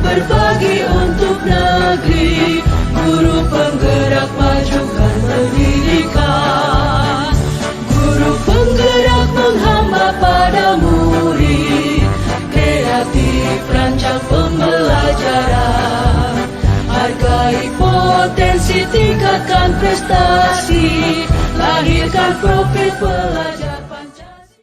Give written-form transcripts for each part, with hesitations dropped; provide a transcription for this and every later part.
berbagi untuk negeri, guru penggerak majukan pendidikan, guru penggerak menghamba pada murid, kreatif rancang pembelajaran, hargai potensi, tingkatkan prestasi, lahirkan profil pelajar Pancasila.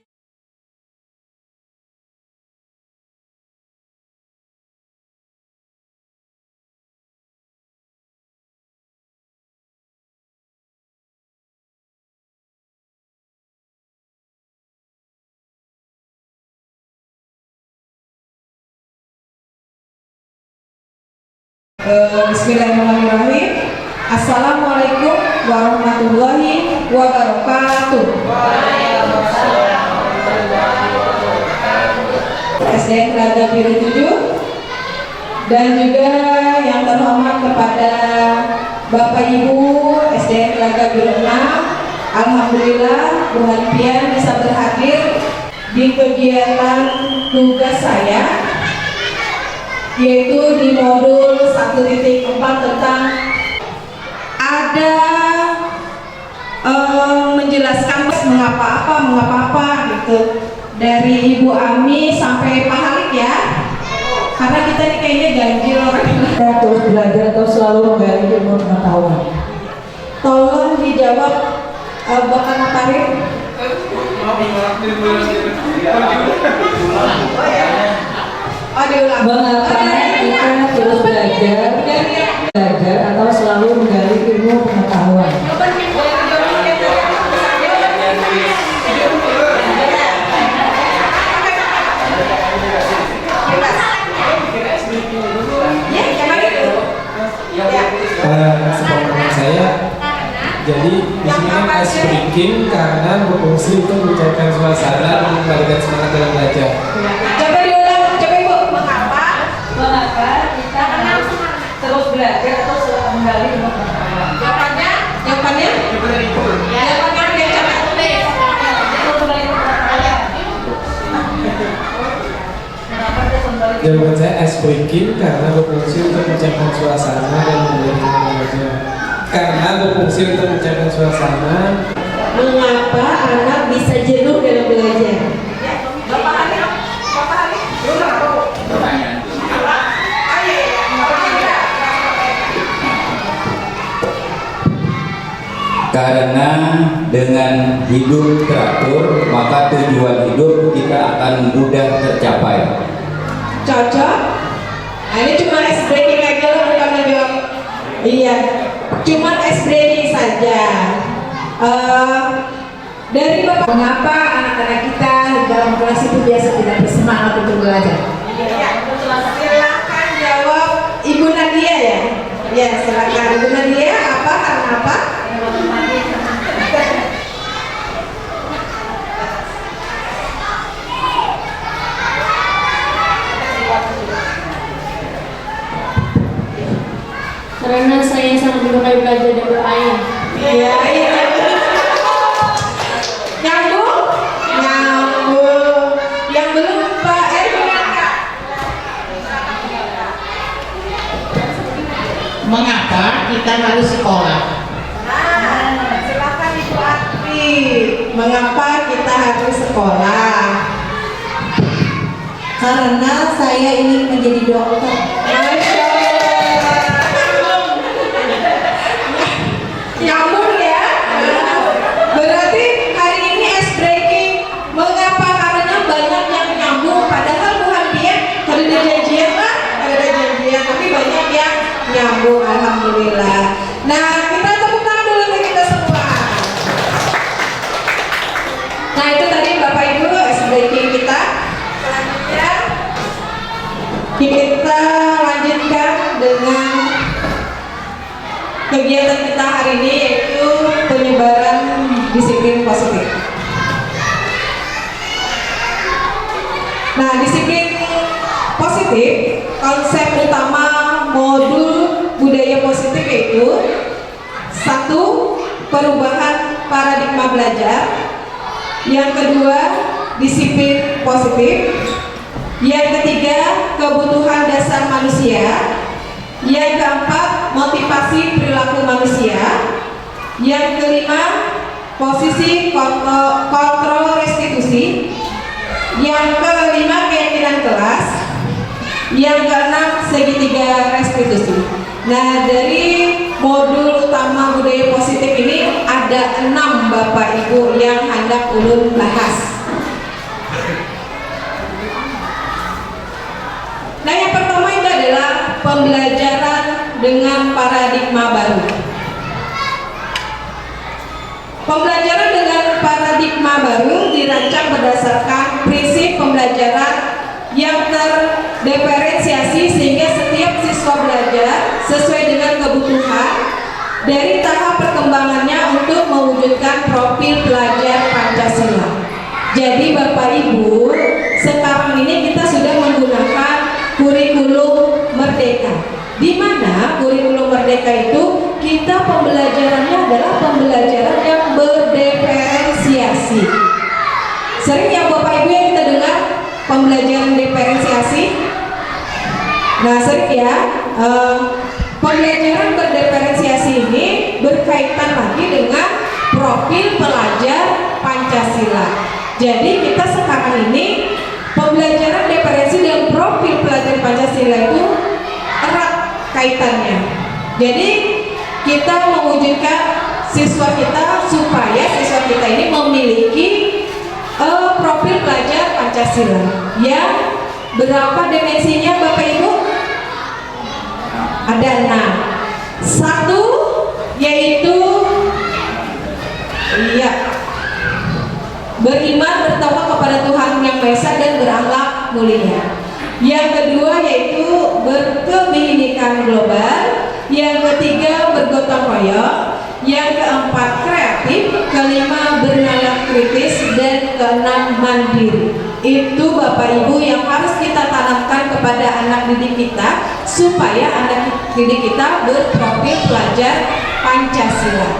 Bismillahirrahmanirrahim. Assalamualaikum warahmatullahi wabarakatuh. SDN Telaga Biru 7 dan juga yang terhormat kepada Bapak Ibu SDN Telaga Biru 6. Alhamdulillah Bu Hanifian bisa berhadir di kegiatan tugas saya, yaitu di modul 1.4 tentang ada menjelaskan mengapa gitu, dari Ibu Ami sampai Pak Halik ya, karena kita ini kayaknya ganjil Kita terus belajar atau selalu menggali ilmu pengetahuan. Tolong dijawab Bapak Natarin. Mengapa kita terus belajar atau selalu menggali ilmu pengetahuan? Sepengetahuan saya, jadi di sini kan ice breaking karena berfungsi untuk mencairkan suasana dan mengembalikan semangat dalam belajar. Coba diulang, coba Ibu. Mengapa kita harus terus belajar atau selalu menggali ilmu pengetahuan? Jawabannya? Jawabannya dia coba tulis. Jawaban saya ice breaking karena berfungsi untuk mencairkan suasana dan mengembalikan belajar. Karena berfungsi untuk mencairkan suasana. Mengapa anak bisa jenuh dalam belajar? Bapak Ali, belum apa Bu? Karena dengan hidup teratur, maka tujuan hidup kita akan mudah tercapai. Cocok? Nah, ini cuma ice breaking aja loh, bukan menjawab. Iya, cuma ice breaking saja. Dari Bapak, mengapa anak-anak kita dalam kelas itu biasa tidak bersemangat untuk belajar? Silakan jawab Ibu Nadia ya. Ya, silakan Ibu Nadia. Karena apa? Karena saya sangat menyukai belajar dan bermain. Iya. Nyambung. Yang belum Pak Erwinaka. Mengapa kita harus sekolah? Silakan Ibu Ati. Mengapa kita harus sekolah? Karena saya ingin menjadi dokter. Masya Allah. Nyambung ya. Berarti hari ini ice breaking. Mengapa? Karena banyak yang nyambung. Padahal Bu Hanifian ada janjian lah, tapi banyak yang nyambung. Alhamdulillah. Nah, kita tepuk tangan dulu nih kita semua. Nah, itu tadi Bapak Ibu ice breaking kita. Selanjutnya kita lanjutkan dengan kegiatan kita hari ini, yaitu penyebaran disiplin positif. Nah, disiplin positif, konsep utama modul budaya positif yaitu: 1. Perubahan paradigma belajar. Yang kedua, disiplin positif. Yang ketiga, kebutuhan dasar manusia. Yang keempat, motivasi perilaku manusia. Yang kelima, posisi kontrol restitusi. Yang kelima, keyakinan kelas. Yang keenam, segitiga restitusi. Nah, dari modul utama budaya positif ini ada 6 Bapak Ibu yang hendak ulun bahas. Nah, yang pertama itu adalah pembelajaran dengan paradigma baru. Pembelajaran dengan paradigma baru dirancang berdasarkan prinsip pembelajaran yang terdiferensiasi sehingga setiap siswa belajar sesuai dengan kebutuhan dari tahap perkembangannya untuk mewujudkan profil pelajar Pancasila. Jadi Bapak Ibu, sekarang ini kita sudah menggunakan kurikulum merdeka, di mana kurikulum merdeka itu kita pembelajarannya adalah pembelajaran yang berdiferensiasi. Sering ya Bapak Ibu yang kita dengar pembelajaran diferensiasi. Nah, sering ya, pembelajaran berdiferensiasi ini berkaitan lagi dengan profil pelajar Pancasila. Jadi kita sekarang ini pembelajaran diferensi dan profil pelajar Pancasila itu erat kaitannya. Jadi kita mewujudkan siswa kita supaya siswa kita ini memiliki profil pelajar Pancasila yang berapa dimensinya Bapak Ibu? Ada 6. Satu yaitu beriman bertakwa kepada Tuhan Yang Maha Esa dan berakhlak mulia. Yang kedua yaitu berkebinekaan global. Yang ketiga bergotong royong. Yang keempat kreatif. Kelima bernalar kritis. Dan keenam mandiri. Itu Bapak Ibu yang harus kita tanamkan kepada anak didik kita supaya anak didik kita berprofil pelajar Pancasila.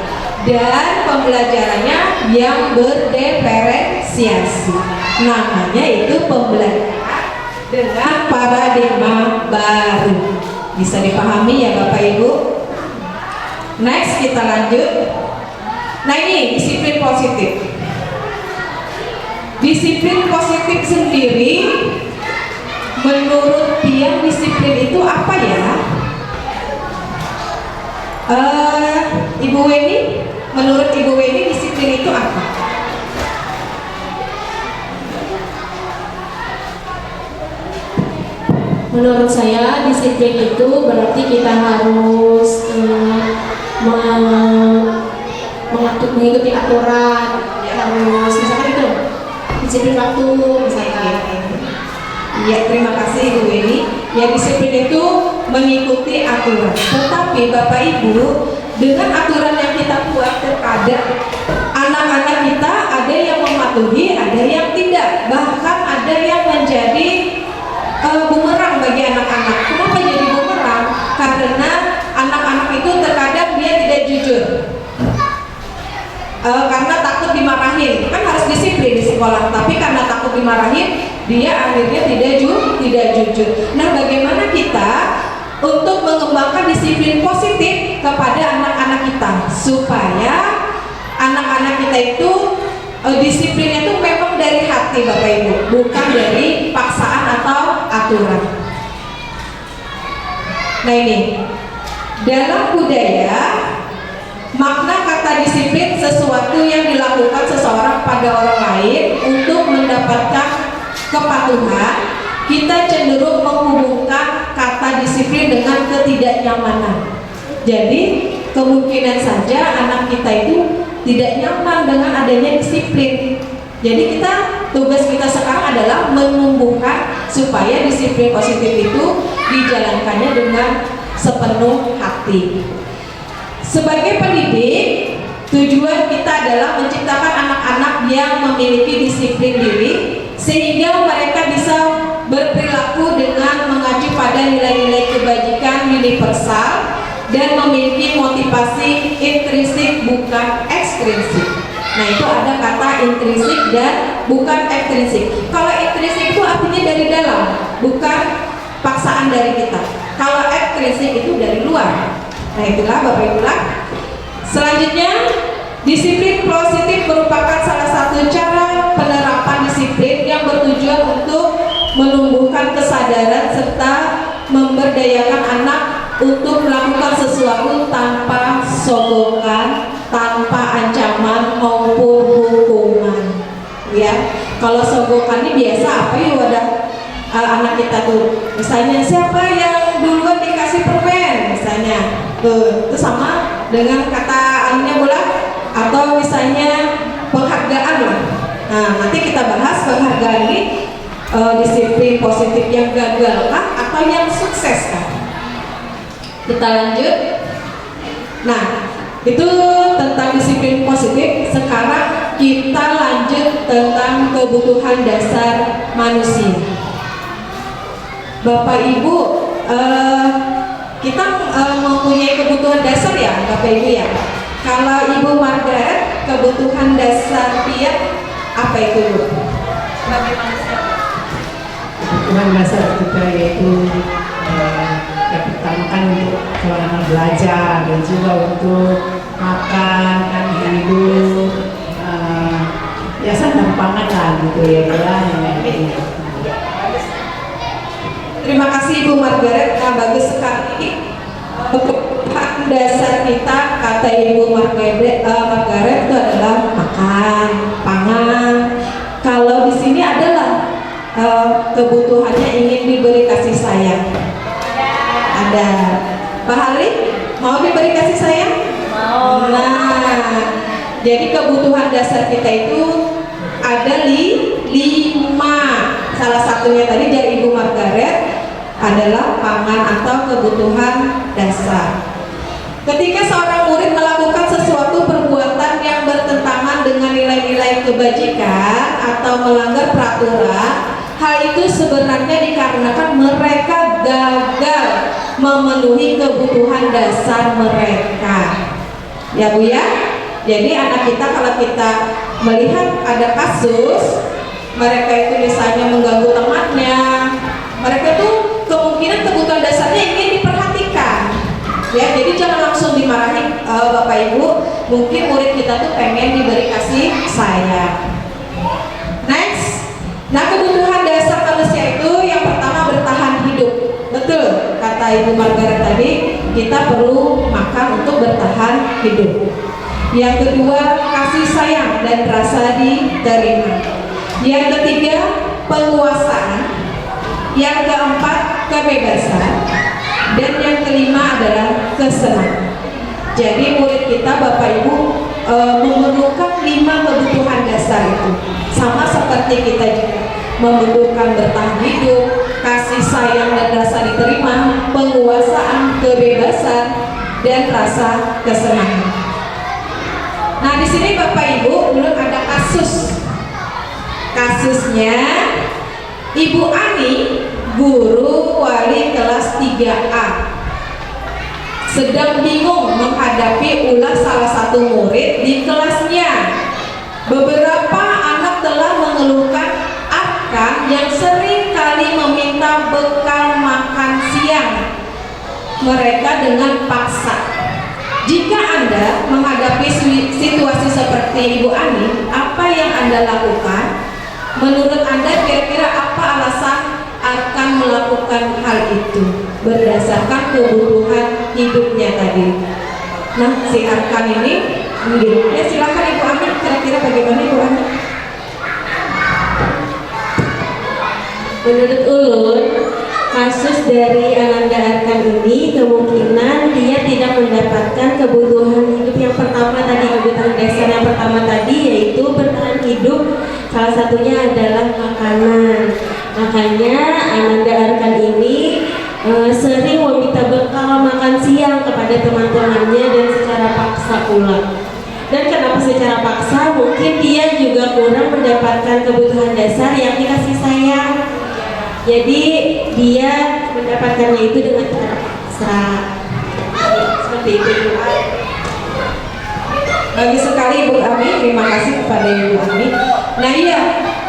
Dan pembelajarannya yang berdiferensiasi. Namanya itu pembelajaran dengan paradigma baru. Bisa dipahami ya Bapak Ibu? Next kita lanjut. Nah, ini disiplin positif. Disiplin positif sendiri, menurut dia disiplin itu apa ya? Ibu Weni, menurut Ibu Weni disiplin itu apa? Menurut saya disiplin itu berarti kita harus mengikuti aturan, harus misalkan itu disiplin waktu misalkan. Iya, terima kasih Ibu Weni. Ya, disiplin itu mengikuti aturan. Tetapi Bapak Ibu, dengan aturan yang kita buat terkadang anak-anak kita ada yang mematuhi, ada yang tidak. Bahkan ada yang menjadi bumerang bagi anak-anak. Kenapa jadi bumerang? Karena anak-anak itu terkadang dia tidak jujur. Karena takut dimarahin. Kan harus disiplin di sekolah, tapi karena takut dimarahin, dia akhirnya tidak jujur. Nah, bagaimana kita untuk mengembangkan disiplin positif kepada anak-anak kita supaya anak-anak kita itu disiplinnya itu memang dari hati Bapak Ibu, bukan dari paksaan atau aturan. Nah, ini dalam budaya, makna kata disiplin sesuatu yang dilakukan seseorang pada orang lain untuk mendapatkan kepatuhan. Kita cenderung menghubungkan kata disiplin dengan ketidaknyamanan. Jadi kemungkinan saja anak kita itu tidak nyaman dengan adanya disiplin. Jadi tugas kita sekarang adalah menumbuhkan supaya disiplin positif itu dijalankannya dengan sepenuh hati. Sebagai pendidik, tujuan kita adalah menciptakan anak-anak yang memiliki disiplin diri sehingga mereka bisa berperilaku dengan mengacu pada nilai-nilai kebajikan universal dan memiliki motivasi intrinsik bukan ekstrinsik. Nah itu ada kata intrinsik dan bukan ekstrinsik. Kalau intrinsik itu artinya dari dalam, bukan paksaan dari kita. Kalau ekstrinsik itu dari luar. Nah itulah Bapak Ibu. Selanjutnya, disiplin positif merupakan salah satu cara penerapan disiplin yang bertujuan untuk menumbuhkan kesadaran serta memberdayakan anak untuk melakukan sesuatu tanpa sogokan, tanpa ancaman maupun hukuman. Ya, kalau sogokan ini biasa apa ya wadah anak kita tuh. Misalnya siapa yang duluan dikasih permen, misalnya, itu sama dengan kata anunya bola, atau misalnya penghargaan lah. Nah, nanti kita bahas penghargaan ini disiplin positif yang gagal kah atau yang sukses kah? Kita lanjut. Nah, itu tentang disiplin positif. Sekarang kita lanjut tentang kebutuhan dasar manusia. Bapak Ibu, kita mempunyai kebutuhan dasar ya Bapak Ibu ya. Kalau Ibu Margaret, kebutuhan dasar dia apa itu Bu? Sebagai manusia. Kebutuhan dasar kita yaitu yang pertama kan untuk anak belajar dan juga untuk makan kan hidup, ya sandang pangan lah gitu ya. Terima kasih Ibu Margaret, bagus sekali. Kebutuhan dasar kita kata Ibu Margaret itu adalah makan, pangan. Kalau di sini adalah kebutuhannya ingin diberi kasih sayang. Ada. Pak Halim mau diberi kasih sayang? Mau. Nah, jadi kebutuhan dasar kita itu ada 5. Salah satunya tadi dari Ibu Margaret adalah pangan atau kebutuhan dasar. Ketika seorang murid melakukan sesuatu perbuatan yang bertentangan dengan nilai-nilai kebajikan atau melanggar peraturan, hal itu sebenarnya dikarenakan mereka gagal memenuhi kebutuhan dasar mereka. Ya Bu ya. Jadi anak kita kalau kita melihat ada kasus mereka itu misalnya mengganggu temannya, mereka tuh kemungkinan kebutuhan dasarnya ingin diperhatikan. Ya, jadi jangan langsung dimarahin Bapak Ibu. Mungkin murid kita tuh pengen diberi kasih sayang. Next. Nah, kebutuhan dasar manusia itu yang pertama bertahan hidup. Betul, kata Ibu Margaret tadi, kita perlu makan untuk bertahan hidup. Yang kedua, kasih sayang dan rasa diterima. Yang ketiga, penguasaan. Yang keempat, kebebasan. Dan yang kelima adalah kesenangan. Jadi murid kita Bapak Ibu memerlukan 5 kebutuhan dasar itu. Sama seperti kita juga membutuhkan bertahan hidup, kasih sayang dan rasa diterima, penguasaan, kebebasan, dan rasa kesenangan. Nah di sini Bapak Ibu belum ada kasus. Kasusnya Ibu Ani, guru wali kelas 3A, sedang bingung menghadapi ulah salah satu murid di kelasnya. Beberapa anak telah mengeluhkan akan yang sering kali meminta bekal makan siang mereka dengan paksa. Jika Anda menghadapi situasi seperti Ibu Ani, apa yang Anda lakukan? Menurut Anda kira-kira apa alasan akan melakukan hal itu berdasarkan kebutuhan hidupnya tadi? Nah, si Arkan ini, ya silakan Ibu Ani, kira-kira bagaimana Ibu Ani? Menurut Ulun, kasus dari Ananda Arkan ini kemungkinan dia tidak mendapatkan kebutuhan hidup yang pertama tadi, kebutuhan dasar yang pertama tadi yaitu bertahan hidup. Salah satunya adalah makanan. Makanya Ananda Arkan ini sering meminta bekal makan siang kepada teman-temannya dan secara paksa pula. Dan kenapa secara paksa? Mungkin dia juga kurang mendapatkan kebutuhan dasar yang dikasih sayang. Jadi dia mendapatkannya itu dengan cara paksa. Seperti itu. Bagus sekali Ibu Ami, terima kasih kepada Ibu Ami. Nah iya,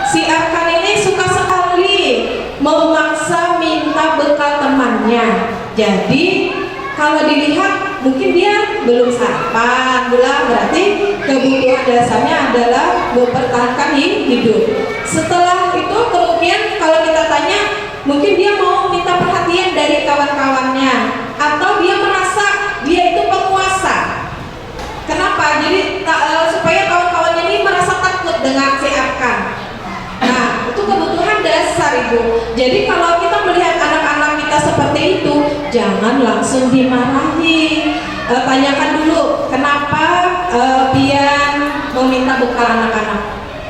si Arkan ini suka sekali memaksa minta bekal temannya. Jadi kalau dilihat mungkin dia belum sarapan, berarti kebutuhan dasarnya adalah mempertahankan hidup. Setelah itu kemudian kalau kita tanya, mungkin dia mau minta perhatian dari kawan-kawannya, atau dia merasa dia itu penguasa. Kenapa? Jadi supaya kawan-kawannya ini merasa takut dengan si Arkan. Nah, itu kebutuhan dasar Ibu. Jadi kalau kita melihat anak-anak kita seperti itu, jangan langsung dimarahi. Tanyakan dulu kenapa dia meminta bekal anak-anak.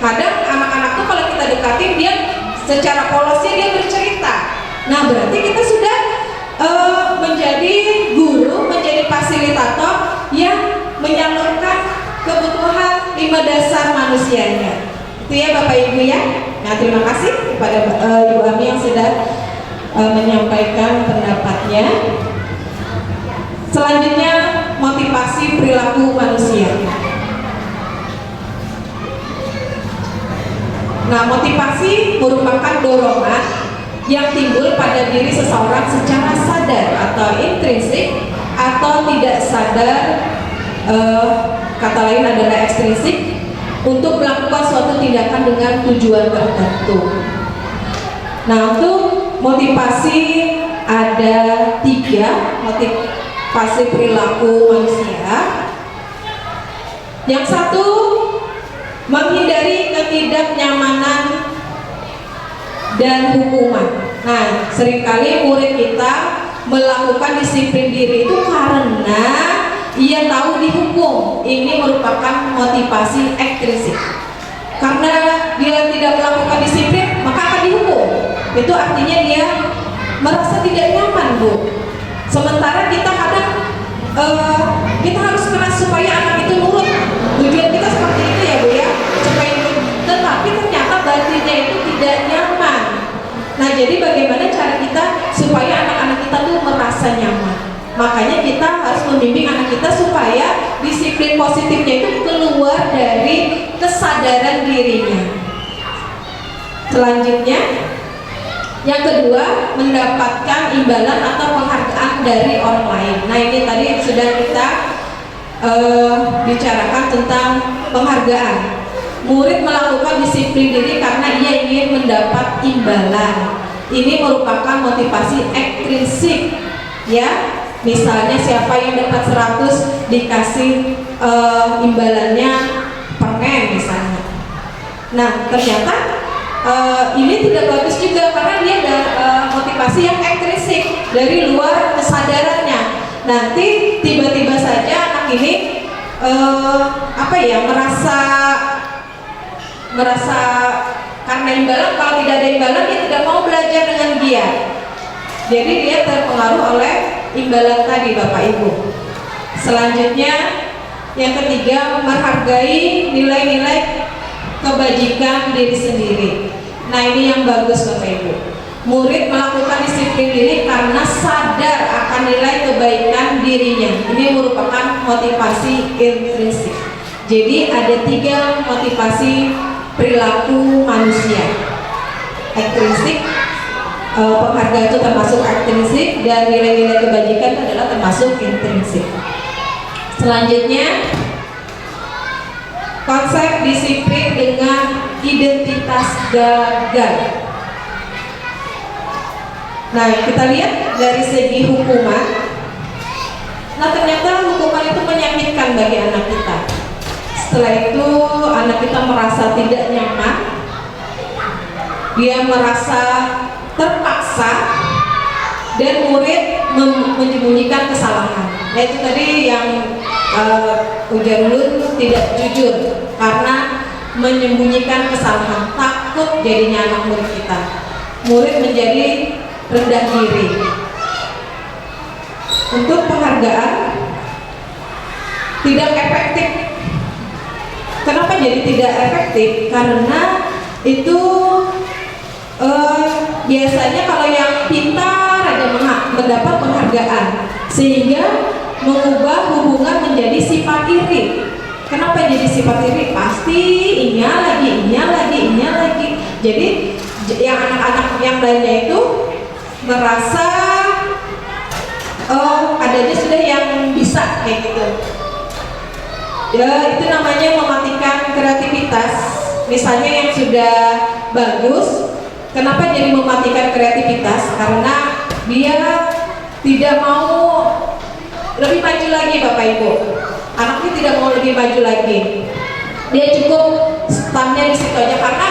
Kadang anak-anak tuh kalau kita dekatin, dia secara polosnya dia bercerita. Nah, berarti kita sudah menjadi guru, menjadi fasilitator yang menyalurkan kebutuhan 5 dasar manusianya. Itu ya Bapak Ibu ya. Nah, terima kasih kepada Ibu Ami yang sudah menyampaikan pendapatnya. Selanjutnya, motivasi perilaku manusia. Nah, motivasi merupakan dorongan yang timbul pada diri seseorang secara sadar atau intrinsik, atau tidak sadar, kata lain adalah ekstrinsik, untuk melakukan suatu tindakan dengan tujuan tertentu. Nah, untuk motivasi ada 3 motivasi perilaku manusia. Yang satu, menghindari ketidaknyamanan dan hukuman. Nah, seringkali murid kita melakukan disiplin diri itu karena ia tahu dihukum. Ini merupakan motivasi ekstrinsik. Karena dia tidak melakukan disiplin, maka akan dihukum. Itu artinya dia merasa tidak nyaman, Bu. Sementara kita kadang kita harus keras supaya anak itu nurut. Tujuan kita seperti itu ya, Bu ya, supaya nurut. Tetapi ternyata batinnya itu tidak nyaman. Nah, jadi bagaimana cara kita supaya anak-anak kita tuh merasa nyaman? Makanya kita harus membimbing anak kita supaya disiplin positifnya itu keluar dari kesadaran dirinya. Selanjutnya, yang kedua, mendapatkan imbalan atau penghargaan dari orang lain. Nah, ini tadi sudah kita bicarakan tentang penghargaan. Murid melakukan disiplin diri karena ia ingin mendapat imbalan. Ini merupakan motivasi ekstrinsik, ya. Misalnya siapa yang dapat 100 dikasih imbalannya permen misalnya. Nah, ternyata ini tidak bagus juga karena dia ada motivasi yang ekstrinsik dari luar kesadarannya. Nanti tiba-tiba saja anak ini merasa karena imbalan, kalau tidak ada imbalan dia tidak mau belajar dengan giat. Jadi dia terpengaruh oleh imbalan tadi, Bapak Ibu. Selanjutnya, yang ketiga, menghargai nilai-nilai kebajikan diri sendiri. Nah, ini yang bagus Bapak Ibu. Murid melakukan disiplin diri karena sadar akan nilai kebaikan dirinya. Ini merupakan motivasi intrinsik. Jadi ada 3 motivasi perilaku manusia. Ekstrinsik, penghargaan itu termasuk ekstrinsik, dan nilai-nilai kebajikan itu adalah termasuk intrinsik. Selanjutnya, konsep disiplin dengan identitas gagal. Nah, kita lihat dari segi hukuman. Nah, ternyata hukuman itu menyakitkan bagi anak kita. Setelah itu anak kita merasa tidak nyaman, dia merasa terpaksa, dan murid menyembunyikan kesalahan. Nah, itu tadi yang ujar ulun tidak jujur karena menyembunyikan kesalahan, takut jadinya anak murid kita. Murid menjadi rendah diri. Untuk penghargaan tidak efektif. Kenapa jadi tidak efektif? Karena itu biasanya kalau yang pintar aja mendapat penghargaan, sehingga mengubah hubungan menjadi sifat iri. Kenapa jadi sifat iri? Pasti inya lagi. Jadi yang anak-anak yang lainnya itu merasa adanya sudah yang bisa kayak gitu. Ya, itu namanya mematikan kreativitas. Misalnya yang sudah bagus, kenapa jadi mematikan kreativitas? Karena dia tidak mau lebih maju lagi, Bapak Ibu. Anaknya tidak mau lebih maju lagi. Dia cukup standnya di situ aja karena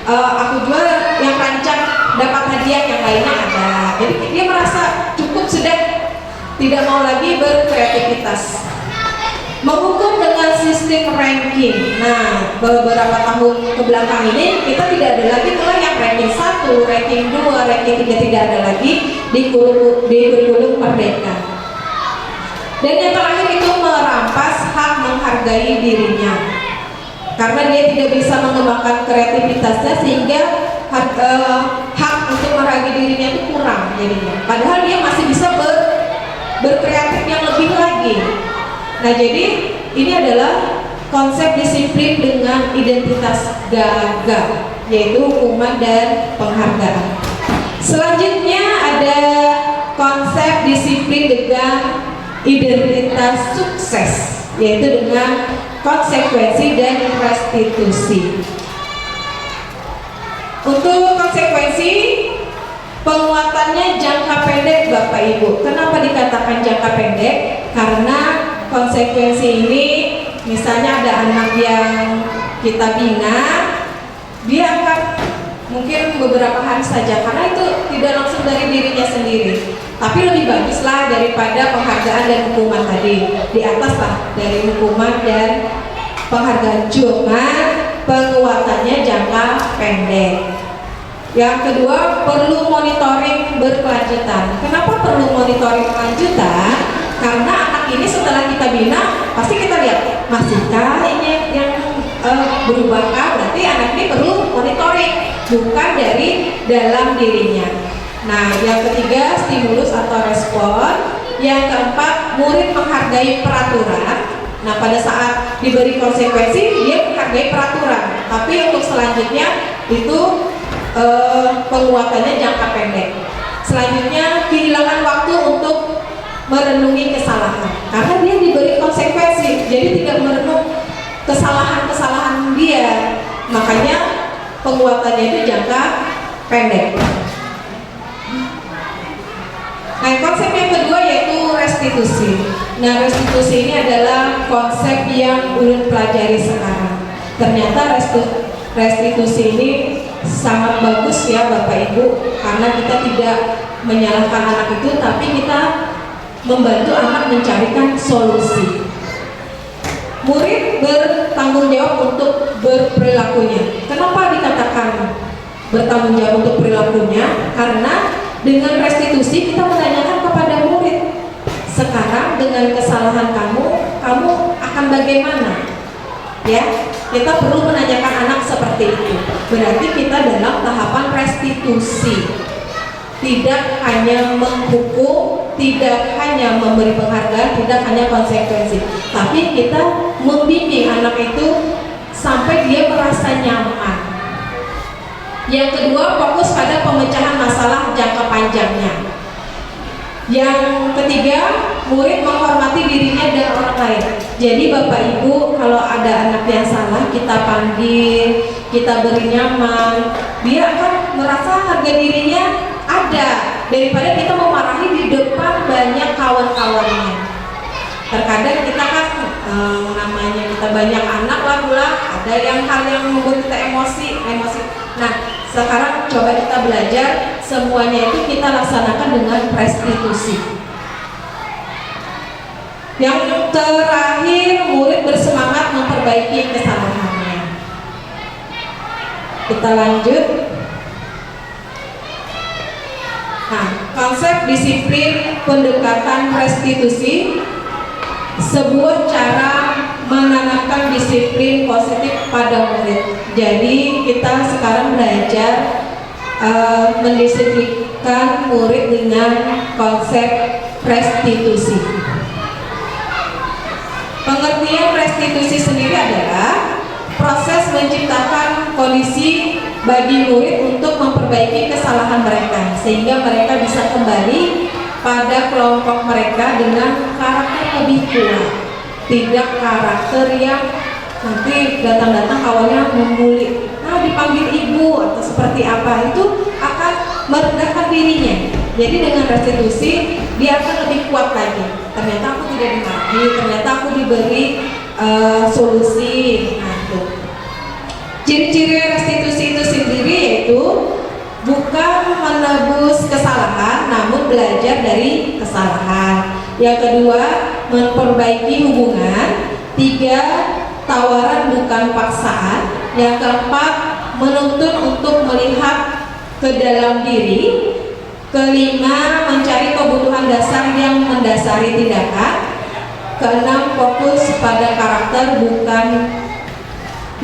aku jual yang rancang dapat hadiah, yang lainnya ada. Jadi dia merasa cukup, sudah tidak mau lagi berkreativitas. Menghukum dengan sistem ranking. Nah, beberapa tahun kebelakang ini kita tidak ada lagi tuh yang ranking 1, ranking 2, ranking 3, tidak ada lagi di kurikulum Merdeka. Dan yang terakhir itu merampas hak menghargai dirinya. Karena dia tidak bisa mengembangkan kreativitasnya sehingga hak untuk menghargai dirinya itu kurang jadinya. Padahal dia masih bisa berkreatif yang lebih lagi. Nah, jadi ini adalah konsep disiplin dengan identitas gagal, yaitu hukuman dan penghargaan. Selanjutnya ada konsep disiplin dengan identitas sukses, yaitu dengan konsekuensi dan restitusi. Untuk konsekuensi, penguatannya jangka pendek, Bapak Ibu. Kenapa dikatakan jangka pendek? Karena konsekuensi ini, misalnya ada anak yang kita bina, dia akan mungkin beberapa hari saja, karena itu tidak langsung dari dirinya sendiri. Tapi lebih baguslah daripada penghargaan dan hukuman tadi. Di atas lah dari hukuman dan penghargaan. Cuma penguatannya jangka pendek. Yang kedua, perlu monitoring berkelanjutan. Kenapa perlu monitoring berkelanjutan? Karena anak ini setelah kita bina, pasti kita lihat masihkah ini yang berubahkah. Berarti anak ini perlu monitoring, bukan dari dalam dirinya. Nah, yang ketiga, stimulus atau respon. Yang keempat, murid menghargai peraturan. Nah, pada saat diberi konsekuensi, dia menghargai peraturan. Tapi untuk selanjutnya itu penguatannya jangka pendek. Selanjutnya, kehilangan waktu untuk merenungi kesalahan, karena dia diberi konsekuensi, jadi tidak merenung kesalahan-kesalahan dia. Makanya penguatannya itu jangka pendek. Nah, konsep yang kedua yaitu restitusi. Nah, restitusi ini adalah konsep yang ulun pelajari sekarang. Ternyata restitusi ini sangat bagus ya Bapak Ibu, karena kita tidak menyalahkan anak itu, tapi kita membantu anak mencarikan solusi. Murid bertanggung jawab untuk berperilakunya. Kenapa dikatakan bertanggung jawab untuk perilakunya? Karena dengan restitusi kita menanyakan kepada murid, sekarang dengan kesalahan kamu akan bagaimana? Ya, kita perlu menanyakan anak seperti itu. Berarti kita dalam tahapan restitusi. Tidak hanya menghukum, tidak hanya memberi penghargaan, tidak hanya konsekuensi, tapi kita membimbing anak itu sampai dia merasa nyaman. Yang kedua, fokus pada pemecahan masalah jangka panjangnya. Yang ketiga, murid menghormati dirinya dan orang lain. Jadi Bapak Ibu, kalau ada anak yang salah, kita panggil, kita beri nyaman, dia akan merasa harga dirinya ada, daripada kita memarahi di depan banyak kawan-kawannya. Terkadang kita kan namanya kita banyak anak lah pula, ada yang hal yang membuat kita emosi. Nah, sekarang coba kita belajar semuanya itu kita laksanakan dengan restitusi. Yang terakhir, murid bersemangat memperbaiki kesalahannya. Kita lanjut. Nah, konsep disiplin pendekatan restitusi, sebuah cara menanamkan disiplin positif pada murid. Jadi kita sekarang belajar mendisiplinkan murid dengan konsep restitusi. Pengertian restitusi sendiri adalah proses menciptakan kondisi bagi murid untuk memperbaiki kesalahan mereka sehingga mereka bisa kembali pada kelompok mereka dengan karakter lebih kuat, tidak karakter yang nanti datang-datang awalnya membuli, dipanggil ibu atau seperti apa, itu akan merendahkan dirinya. Jadi dengan restitusi dia akan lebih kuat lagi. Ternyata aku tidak dimarahi, ternyata aku diberi solusi. Nah, itu. Ciri-ciri restitusi itu sendiri yaitu bukan menebus kesalahan, namun belajar dari kesalahan. Yang kedua, memperbaiki hubungan. Tiga, tawaran bukan paksaan. Yang keempat, menuntun untuk melihat ke dalam diri. Kelima, mencari kebutuhan dasar yang mendasari tindakan. Keenam, fokus pada karakter bukan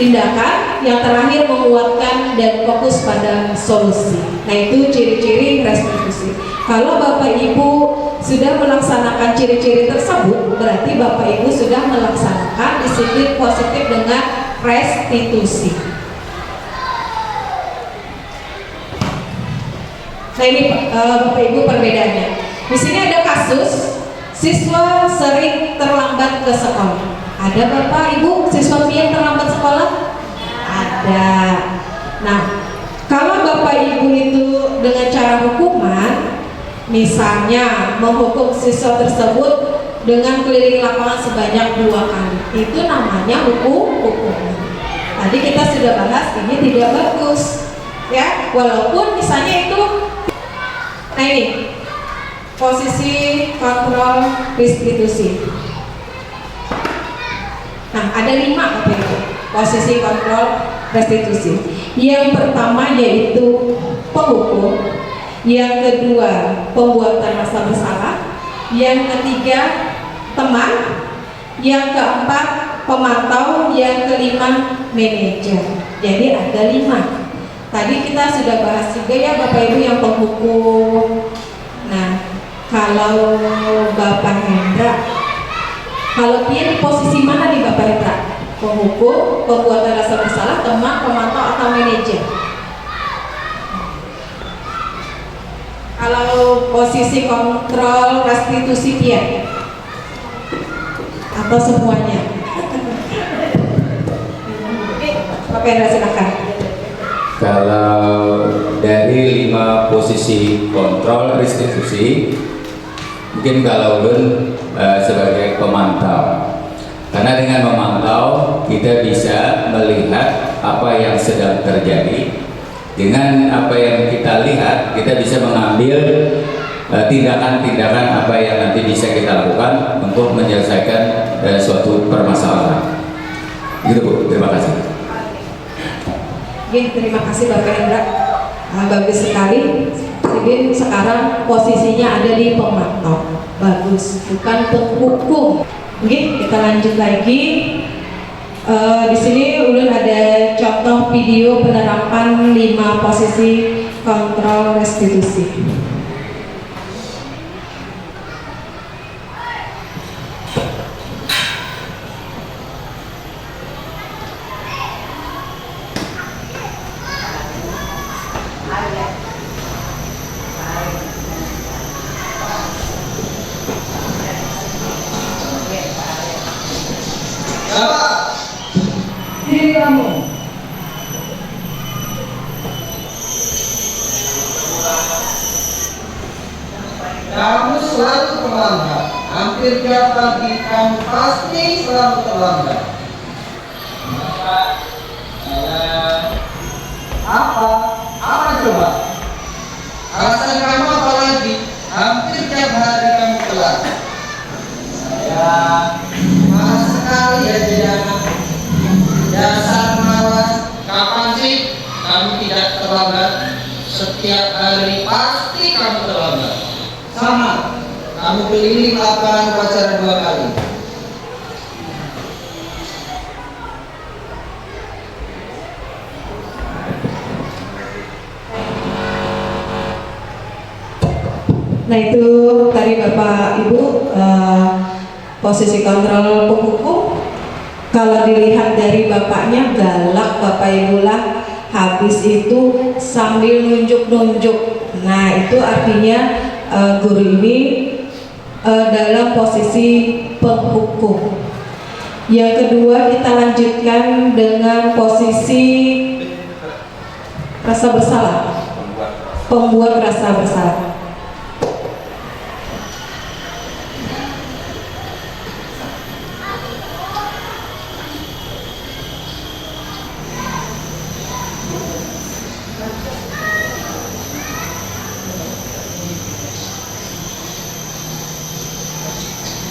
tindakan. Yang terakhir, menguatkan dan fokus pada solusi. Nah, itu ciri-ciri restitusi. Kalau Bapak Ibu sudah melaksanakan ciri-ciri tersebut, berarti Bapak Ibu sudah melaksanakan disiplin positif dengan restitusi. Nah, ini Bapak Ibu perbedaannya. Di sini ada kasus siswa sering terlambat ke sekolah. Ada Bapak Ibu siswa yang terlambat sekolah? Ada. Nah, kalau Bapak Ibu itu dengan cara hukuman, misalnya menghukum siswa tersebut dengan keliling lapangan sebanyak 2 kali, itu namanya hukuman. Tadi kita sudah bahas ini tidak bagus, ya. Walaupun misalnya itu, nah ini posisi kontrol restitusi. Nah, ada 5 Bapak Ibu posisi kontrol restitusi. Yang pertama yaitu penghukum, yang kedua pembuatan rasa bersalah, yang ketiga teman, yang keempat pemantau, yang kelima manajer. Jadi ada 5. Tadi kita sudah bahas juga ya Bapak Ibu yang penghukum. Nah, kalau Bapak Hendra, kalau dia di posisi mana nih Bapak Hendra? Penghukum, pembuatan rasa bersalah, teman, pemantau, atau manajer? Kalau posisi kontrol restitusi dia? Atau semuanya? Bapak Hendra silakan. Kalau dari 5 posisi kontrol restitusi, mungkin kalau ulun sebagai pemantau, karena dengan memantau kita bisa melihat apa yang sedang terjadi. Dengan apa yang kita lihat, kita bisa mengambil tindakan-tindakan apa yang nanti bisa kita lakukan untuk menyelesaikan suatu permasalahan. Gitu Bu, terima kasih. Oke, terima kasih Bapak Hendra. Bagus sekali. Jadi sekarang posisinya ada di pemantau. Bagus, bukan penghukum. Oke, kita lanjut lagi. Di sini ulun ada contoh video penerapan 5 posisi kontrol restitusi. Kamu selalu terlambat. Hampir tiap pagi kamu pasti selalu terlambat. Apa? Apa coba? Alasan kamu apa lagi? Hampir tiap hari kamu telat. Saya malas sekali ya jadi anak. Dasar malas. Kapan sih kamu tidak terlambat? Setiap hari pasti kamu terlambat. Sama, kamu keliling lapangan upacara 2 kali. Nah itu tadi Bapak Ibu posisi kontrol penghukum. Kalau dilihat dari bapaknya galak, Bapak Ibu lah, habis itu sambil nunjuk-nunjuk. Nah itu artinya guru ini dalam posisi penghukum. Yang kedua kita lanjutkan dengan posisi rasa bersalah, pembuat rasa bersalah.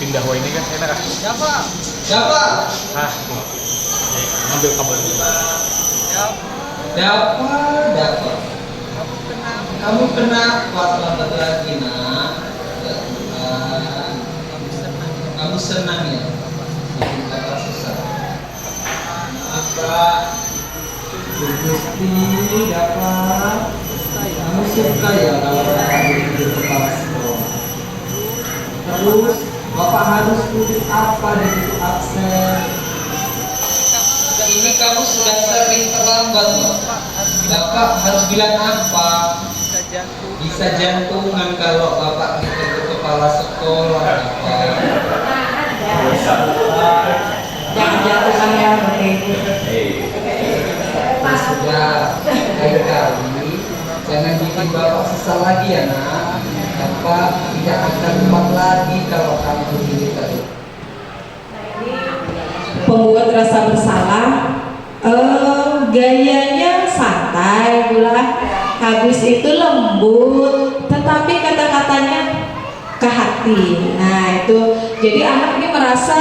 Pindah ini kan enak kan? Siapa? Siapa? Ah, ambil kabel. Dapat. Kamu kenapa selamat lagi nak? Ya Tuhan. Kamu senang ya? Bikin kakak susah. Apa? Gusti dapat. Kamu suka ya kalau kakak jadi kepala sekolah? Terus Bapak harus tulis apa di situ absen? Ini kamu sudah sering terlambat loh. Bapak harus bilang apa? Bisa jantungan kalau Bapak itu kepala sekolah apa? Jangan jatuhkan ya Bapak Ibu. Sudah lain kali jangan bikin Bapak susah lagi ya nak. Bapak tidak akan kuat lagi kalau kamu begini terus. Pembuat rasa bersalah, gayanya santai pula, habis itu lembut, tetapi kata-katanya ke hati. Nah itu, jadi anak ini merasa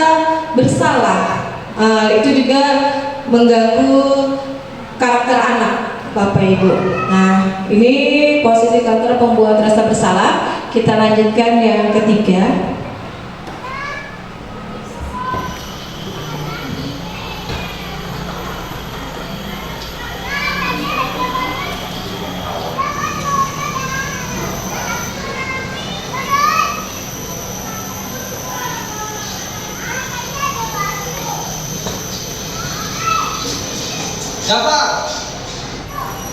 bersalah. Itu juga mengganggu karakter anak, Bapak Ibu. Nah ini posisi karakter pembuat rasa bersalah. Kita lanjutkan yang ketiga. Siapa?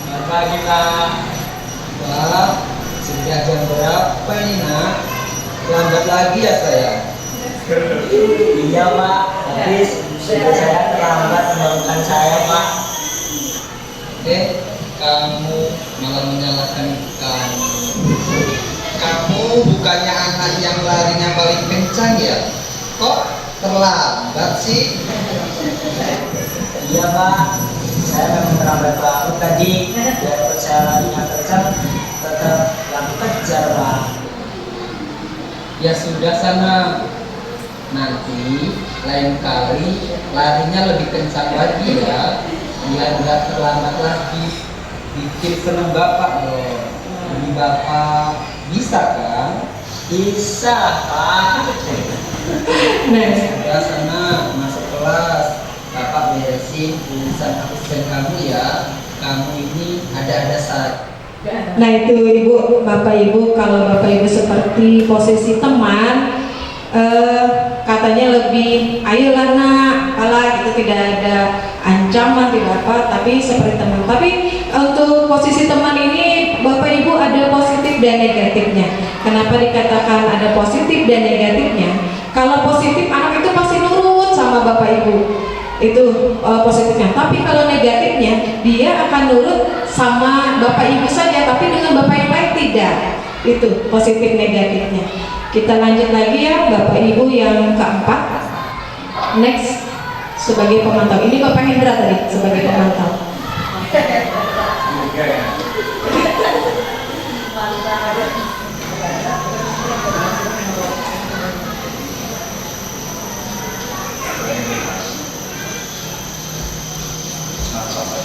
Selamat pagi nak. Wah, sudah jam berapa ini nak? Lambat lagi ya saya. Iya Pak, tapi sudah saya terlambat membangunkan saya Pak. Kamu malah menyalahkan kamu. Kamu bukannya anak yang larinya paling kencang ya? Kok terlambat sih? Iya Pak, saya memang terlambat banget tadi. Biarpun saya larinya kencang, tetap yang kejar Pak. Ya sudah sana. Nanti lain kali larinya lebih kencang lagi ya. Biar nggak terlambat lagi. Bikin seneng Bapak loh. Ini Bapak bisa kan? Bisa Pak. Nah, Sudah sana masuk kelas. Bapak beresin urusan absen kamu ya. Kamu ini ada-ada saja. nah itu Ibu, Bapak Ibu, kalau Bapak Ibu seperti posisi teman, katanya lebih ayolah nak, apalah gitu, tidak ada ancaman, tidak apa, tapi seperti teman. Tapi untuk posisi teman ini Bapak Ibu ada positif dan negatifnya. Kenapa dikatakan ada positif dan negatifnya? Kalau positif anak itu pasti nurut sama Bapak Ibu, itu positifnya. Tapi kalau negatifnya dia akan nurut sama Bapak Ibu saja, tapi dengan Bapak yang lain tidak. Itu positif negatifnya. Kita lanjut lagi ya Bapak Ibu yang keempat. Next, sebagai pemantau. Ini Bapak Hendra tadi sebagai pemantau.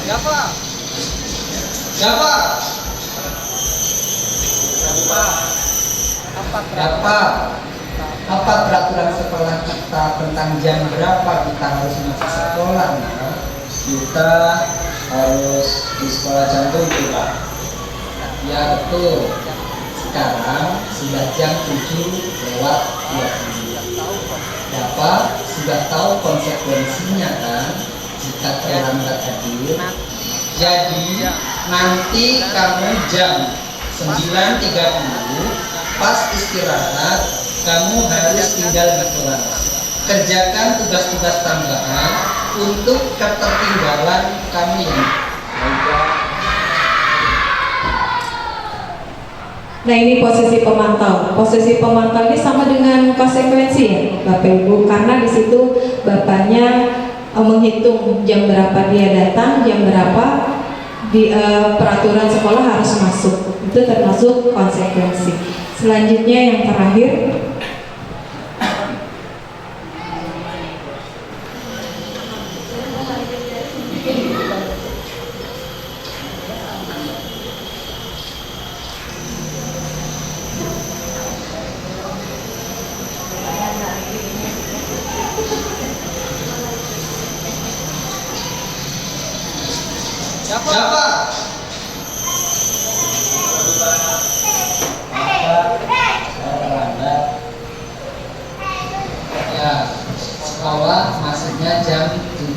Siapa? Siapa? Apa peraturan sekolah kita tentang jam berapa kita harus masuk sekolah? Nah? Kita harus di sekolah jam 7 Pak. Ya betul. Sekarang sudah jam 7:20. Bapak sudah tahu konsekuensinya kan jika terlambat hadir. Jadi nanti kamu jam 9.30 pas istirahat kamu harus tinggal di kelas. Kerjakan tugas-tugas tambahan untuk ketertinggalan kamu ini. Nah, ini posisi pemantau. Posisi pemantau ini sama dengan konsekuensi ya, Bapak Ibu, karena di situ bapaknya menghitung jam berapa dia datang, jam berapa di peraturan sekolah harus masuk. Itu termasuk konsekuensi. Selanjutnya yang terakhir, Siapa? Ya, sekolah masuknya jam 7.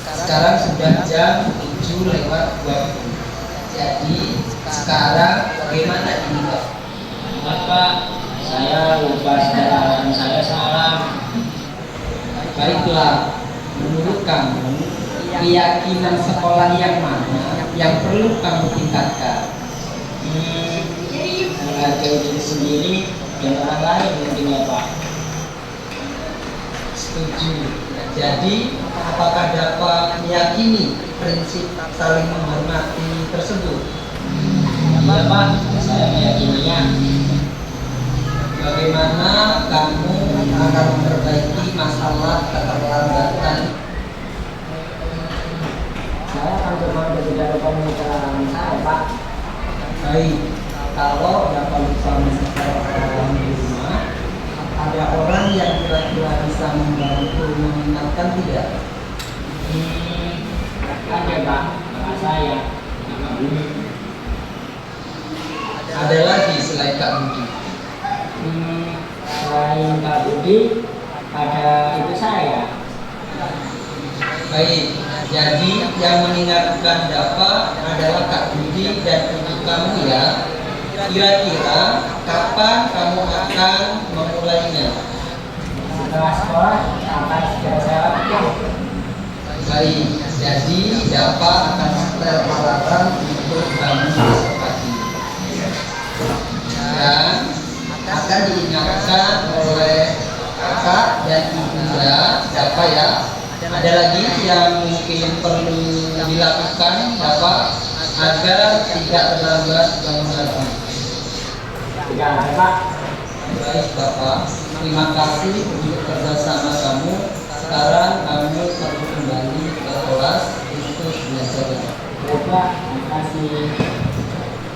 Sekarang sudah jam 7:20. Jadi sekarang bagaimana ini, Pak? Bapak, saya lupa sekarang, saya salah. Baiklah, menurut kamu keyakinan sekolah yang mana yang perlu kamu tingkatkan? Menghargai diri sendiri dan orang lain mungkin ya Pak. Setuju. Jadi, apakah dapat meyakini prinsip saling menghormati tersebut? Iya Pak, saya meyakininya. Bagaimana kamu akan memperbaiki masalah keterlambatan? Saya akan coba untuk tidak lupa mengucapkan saya Pak. Baik, kalau dapat lupa mengucapkan di rumah, ada orang yang kira-kira bisa membantu mengingatkan tidak? Ada Pak, kakak saya, kakak Budi. Ada lagi selain Kak Budi? Selain Kak Budi, ada ibu saya. Baik, jadi yang mengingatkan dapat adalah Kak Budi dan ibu kamu ya. Kira-kira kapan kamu akan memulainya? Setelah sekolah akan segera saya lakukan. Baik, jadi dapat akan setel peralatan untuk kamu besok pagi. Dan akan diingatkan oleh kakak dan ibunda dapat ya. Ada lagi yang mungkin perlu dilakukan Bapak agar tidak terlambat bangun pagi? Tidak ada Pak. Baik Bapak, terima kasih untuk kerjasama kamu. Sekarang kamu perlu kembali ke kelas untuk belajar. Bapak, terima kasih.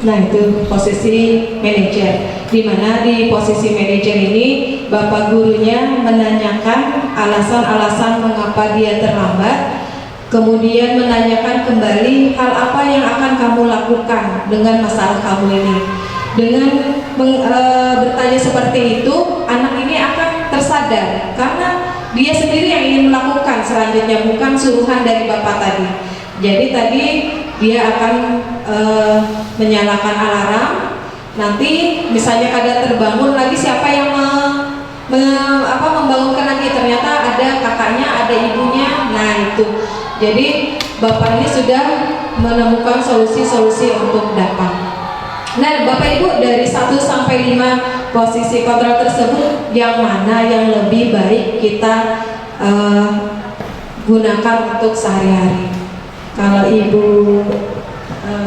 nah itu posisi manajer. Di mana di posisi manajer ini Bapak gurunya menanyakan alasan-alasan mengapa dia terlambat, kemudian menanyakan kembali hal apa yang akan kamu lakukan dengan masalah kamu ini. Dengan bertanya seperti itu, anak ini akan tersadar karena dia sendiri yang ingin melakukan selanjutnya, bukan suruhan dari Bapak tadi. Jadi tadi dia akan menyalakan alarm. Nanti misalnya kadang terbangun lagi, siapa yang membangunkan lagi? Ternyata ada kakaknya, ada ibunya. Nah itu. Jadi Bapak ini sudah menemukan solusi-solusi untuk dapat. Nah Bapak Ibu, dari 1 sampai 5 posisi kontrol tersebut, yang mana yang lebih baik kita gunakan untuk sehari-hari? Kalau Ibu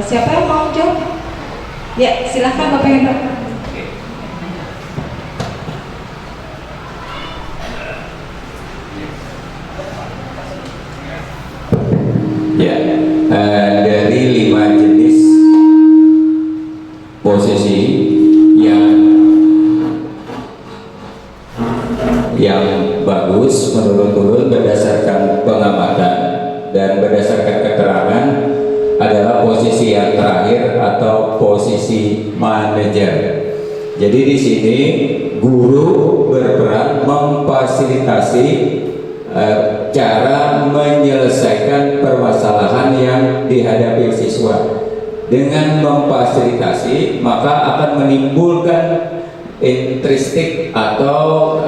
siapa yang mau jawab? Ya silahkan Bapak Hendro. Ya, dari 5 jenis posisi yang bagus menurut berdasarkan pengamatan dan berdasarkan keterangan adalah posisi yang terakhir atau posisi manajer. Jadi di sini guru berperan memfasilitasi memfasilitasi cara menyelesaikan permasalahan yang dihadapi siswa. Dengan memfasilitasi maka akan menimbulkan intristik atau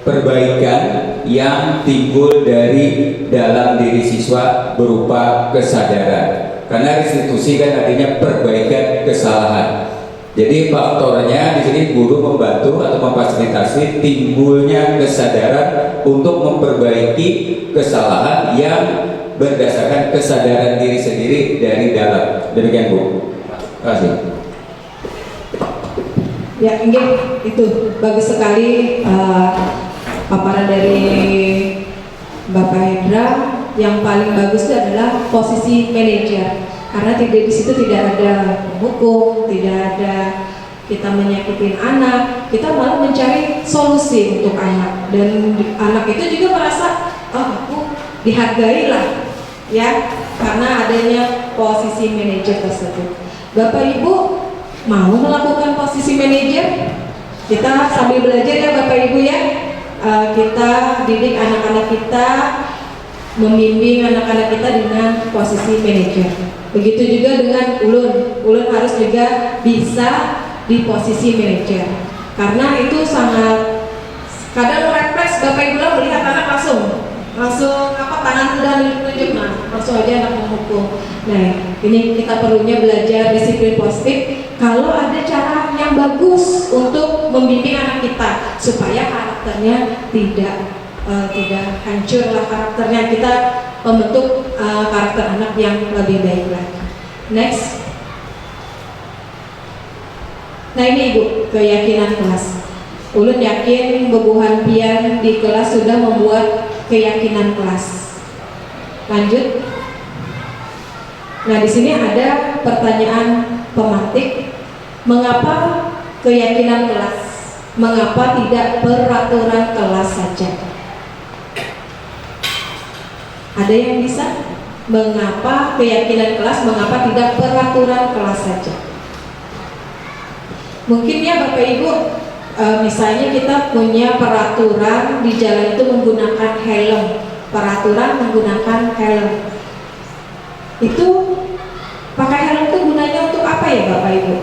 perbaikan yang timbul dari dalam diri siswa berupa kesadaran. Karena restitusi kan artinya perbaikan kesalahan. Jadi faktornya di sini guru membantu atau memfasilitasi timbulnya kesadaran untuk memperbaiki kesalahan yang berdasarkan kesadaran diri sendiri dari dalam. Demikian Bu. Terima kasih. Ya, itu bagus sekali paparan dari Bapak Hendra. Yang paling bagus itu adalah posisi manajer, karena di situ tidak ada hukum, tidak ada kita menyakitin anak, kita malah mencari solusi untuk anak, dan anak itu juga merasa aku dihargai lah, ya, karena adanya posisi manajer tersebut. Bapak Ibu mau melakukan posisi manajer? Kita sambil belajar ya Bapak Ibu ya. Kita didik anak-anak kita, membimbing anak-anak kita dengan posisi manajer. Begitu juga dengan Ulun harus juga bisa di posisi manajer, karena itu sangat kadang refleks Bapak Ibu melihat anak langsung tangan udah nunjuk, langsung aja anak memukul. Nah, ini kita perlunya belajar disiplin positif. Kalau ada cara yang bagus untuk membimbing anak kita supaya karakternya tidak hancur lah karakternya, kita membentuk karakter anak yang lebih baik lagi. Next. Nah ini Ibu, keyakinan kelas. Ulun yakin bebuhan pian di kelas sudah membuat keyakinan kelas. Lanjut. Nah di sini ada pertanyaan pemantik. Mengapa keyakinan kelas? Mengapa tidak peraturan kelas saja? Ada yang bisa? Mengapa keyakinan kelas? Mengapa tidak peraturan kelas saja? Mungkin ya Bapak Ibu, misalnya kita punya peraturan di jalan itu menggunakan helm. Peraturan menggunakan helm. Itu pakai helm itu gunanya untuk apa ya Bapak Ibu?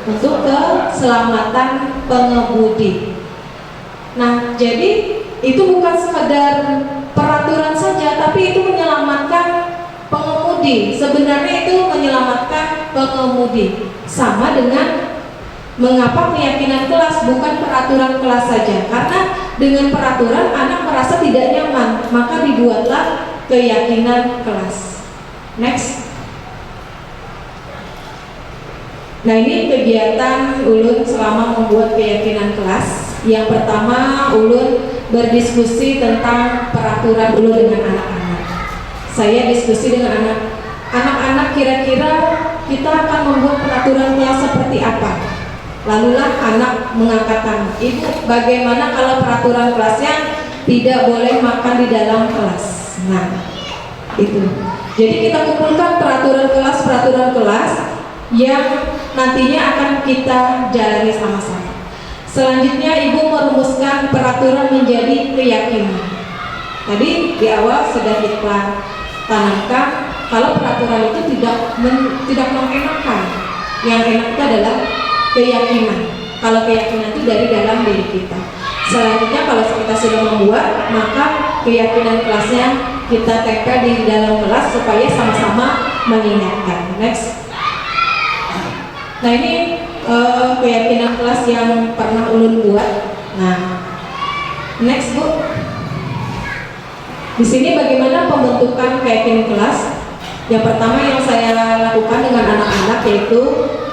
Untuk keselamatan pengemudi. Nah, jadi itu bukan sekedar peraturan saja, tapi itu menyelamatkan pengemudi. Sebenarnya itu menyelamatkan pengemudi. Sama dengan mengapa keyakinan kelas, bukan peraturan kelas saja. Karena dengan peraturan anak merasa tidak nyaman, maka dibuatlah keyakinan kelas. Next. Nah ini kegiatan Ulun selama membuat keyakinan kelas. Yang pertama, Ulun berdiskusi tentang peraturan dulu dengan anak-anak. Saya diskusi dengan anak-anak, kira-kira kita akan membuat peraturan kelas seperti apa? Lalulah anak mengangkat tangan. Ibu, bagaimana kalau peraturan kelasnya tidak boleh makan di dalam kelas? Nah, itu. Jadi kita kumpulkan peraturan kelas yang nantinya akan kita jalani sama-sama. Selanjutnya Ibu merumuskan peraturan menjadi keyakinan. Tadi di awal sudah kita tanamkan kalau peraturan itu tidak mengenakan. Yang enak itu adalah keyakinan. Kalau keyakinan itu dari dalam diri kita. Selanjutnya kalau kita sudah membuat, maka keyakinan kelasnya kita tempel di dalam kelas supaya sama-sama mengingatkan. Next. Nah ini keyakinan kelas yang pernah Ulun buat. Nah, next Bu. Di sini bagaimana pembentukan keyakinan kelas? Yang pertama yang saya lakukan dengan anak-anak yaitu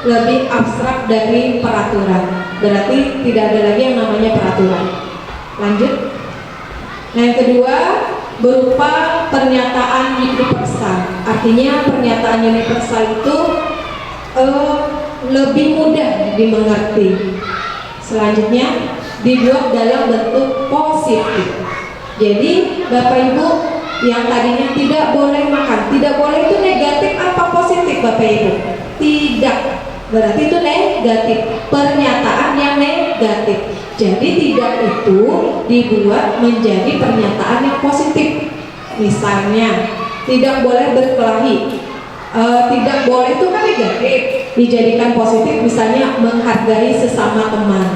lebih abstrak dari peraturan. Berarti tidak ada lagi yang namanya peraturan. Lanjut. Nah yang kedua berupa pernyataan universal. Artinya pernyataan universal itu lebih mudah dimengerti. Selanjutnya dibuat dalam bentuk positif. Jadi Bapak Ibu yang tadinya tidak boleh makan, tidak boleh itu negatif apa positif Bapak Ibu? Tidak, berarti itu negatif, pernyataan yang negatif. Jadi tidak itu dibuat menjadi pernyataan yang positif. Misalnya, tidak boleh berkelahi. Tidak boleh itu kan negatif, dijadikan positif, misalnya menghargai sesama teman.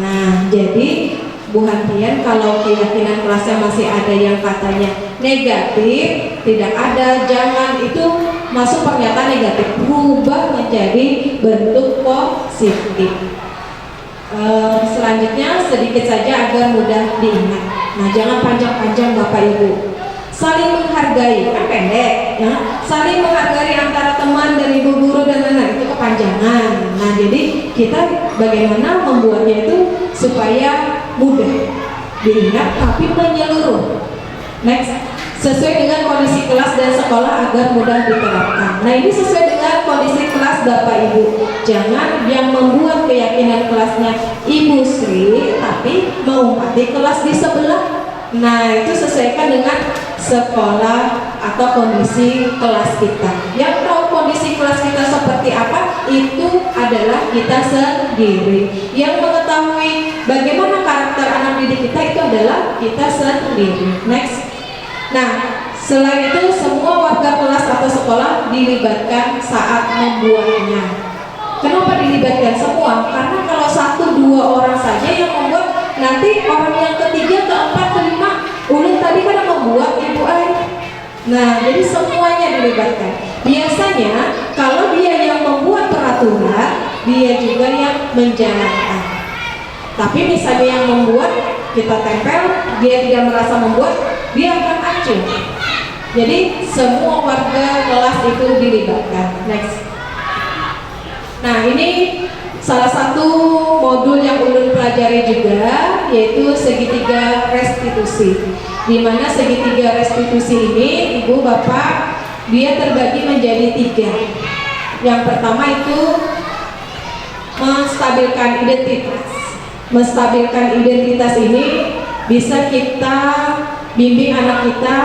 Nah, jadi Bu Hantian, kalau keyakinan kelasnya masih ada yang katanya negatif, tidak ada, jangan, itu masuk pernyataan negatif, berubah menjadi bentuk positif. Selanjutnya sedikit saja agar mudah diingat. Nah, jangan panjang-panjang Bapak Ibu. Saling menghargai, kan pendek ya. Saling menghargai antara teman dan ibu guru dan lain-lain, itu kepanjangan. Nah, jadi kita bagaimana membuatnya itu supaya mudah diingat tapi menyeluruh. Next, sesuai dengan kondisi kelas dan sekolah agar mudah diterapkan. Nah, ini sesuai dengan kondisi kelas Bapak Ibu. Jangan yang membuat keyakinan kelasnya Ibu Sri tapi mengumpati kelas di sebelah. Nah, itu sesuaikan dengan sekolah atau kondisi kelas kita. Yang tahu kondisi kelas kita seperti apa, itu adalah kita sendiri. Yang mengetahui bagaimana karakter anak didik kita, itu adalah kita sendiri. Next. Nah, selain itu semua warga kelas atau sekolah dilibatkan saat membuatnya. Kenapa dilibatkan semua? Karena kalau 1-2 orang saja yang membuat, nanti orang yang ketiga, keempat, kelima, ulun tadi kan membuat Ibu Ai. Nah, jadi semuanya dilibatkan. Biasanya kalau dia yang membuat peraturan, dia juga yang menjalankan. Tapi misalnya yang membuat, kita tempel, dia tidak merasa membuat, dia akan acuh. Jadi semua warga kelas itu dilibatkan. Next. Nah, ini salah satu modul yang ulun pelajari juga, yaitu segitiga restitusi. Di mana segitiga restitusi ini, Ibu Bapak, dia terbagi menjadi 3. Yang pertama itu menstabilkan identitas. Menstabilkan identitas ini bisa kita bimbing anak kita